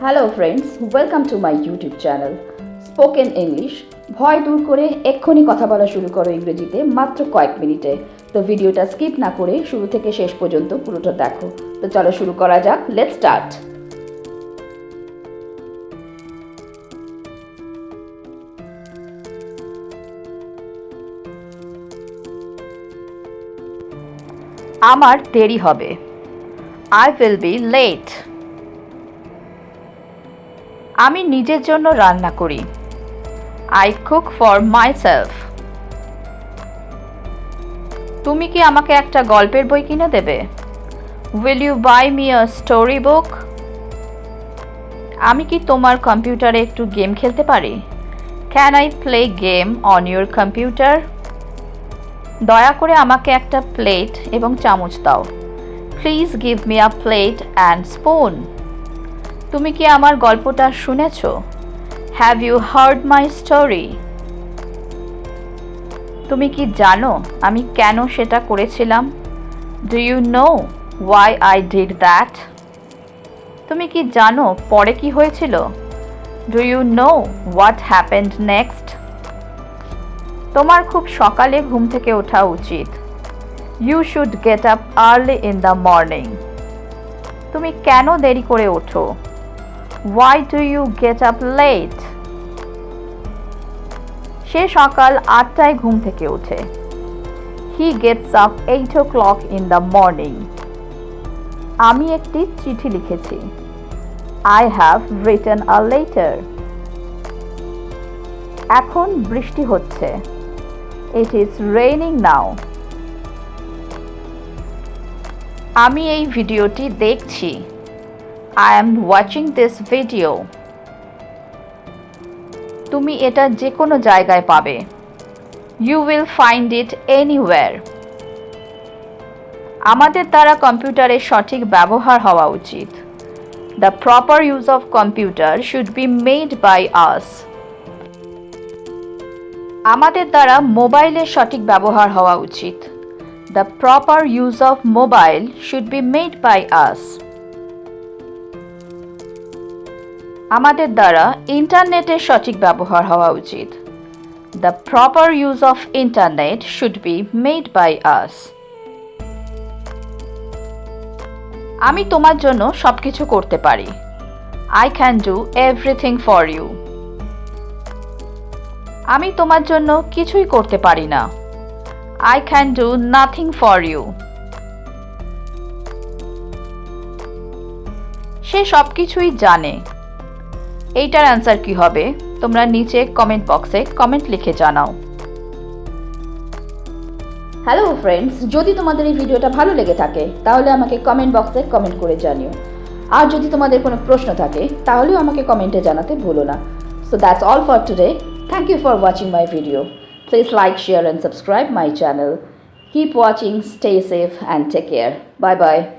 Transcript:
Hello friends, welcome to my YouTube channel spoken English. ভয় দূর করে এক্ষুনি কথা বলা শুরু করো ইংরেজিতে মাত্র কয়েক মিনিটে। তো ভিডিওটা স্কিপ না করে শুরু থেকে শেষ পর্যন্ত পুরোটা দেখো। তো চলো শুরু করা যাক। Let's start. আমার দেরি হবে। I will be late. আমি নিজের জন্য রান্না করি। I cook for myself. তুমি কি আমাকে একটা গল্পের বই কিনে দেবে? Will you buy me a story book? আমি কি তোমার কম্পিউটারে একটু গেম খেলতে পারি? Can I play game on your computer? দয়া করে আমাকে একটা প্লেট এবং চামচ দাও। Please give me a plate and spoon. তুমি কি আমার গল্পটা শুনেছো? Have you heard my story? তুমি কি জানো আমি কেন সেটা করেছিলাম? Do you know why I did that? তুমি কি জানো পরে কি হয়েছিল? Do you know what happened next? তোমার খুব সকালে ঘুম থেকে ওঠা উচিত। You should get up early in the morning. তুমি কেন দেরি করে ওঠো? Why do you get up late? সে সকাল 8টায় ঘুম থেকে ওঠে। He gets up 8 o'clock in the morning. আমি একটি চিঠি লিখেছি। I have written a letter. এখন বৃষ্টি হচ্ছে। It is raining now. আমি এই ভিডিওটি দেখছি। I am watching this video. তুমি এটা যে কোনো জায়গায় পাবে। You will find it anywhere. আমাদের দ্বারা কম্পিউটারের সঠিক ব্যবহার হওয়া উচিত। The proper use of computer should be made by us. আমাদের দ্বারা মোবাইলের সঠিক ব্যবহার হওয়া উচিত। The proper use of mobile should be made by us. আমাদের দ্বারা ইন্টারনেটের সঠিক ব্যবহার হওয়া উচিত। The proper use of internet should be made by us. আমি তোমার জন্য সবকিছু করতে পারি। I can do everything for you. আমি তোমার জন্য কিছুই করতে পারি না। I can do nothing for you. সে সবকিছুই জানে। এইটার অ্যান্সার কি হবে তোমরা নিচে কমেন্ট বক্সে কমেন্ট লিখে জানাও। হ্যালো ফ্রেন্ডস, যদি তোমাদের এই ভিডিওটা ভালো লেগে থাকে তাহলে আমাকে কমেন্ট বক্সে কমেন্ট করে জানিও। আর যদি তোমাদের কোনো প্রশ্ন থাকে তাহলেও আমাকে কমেন্টে জানাতে ভুলো না। So that's all for today. Thank you for watching my video. Please like, share and subscribe my channel. Keep watching, stay safe and take care. Bye bye.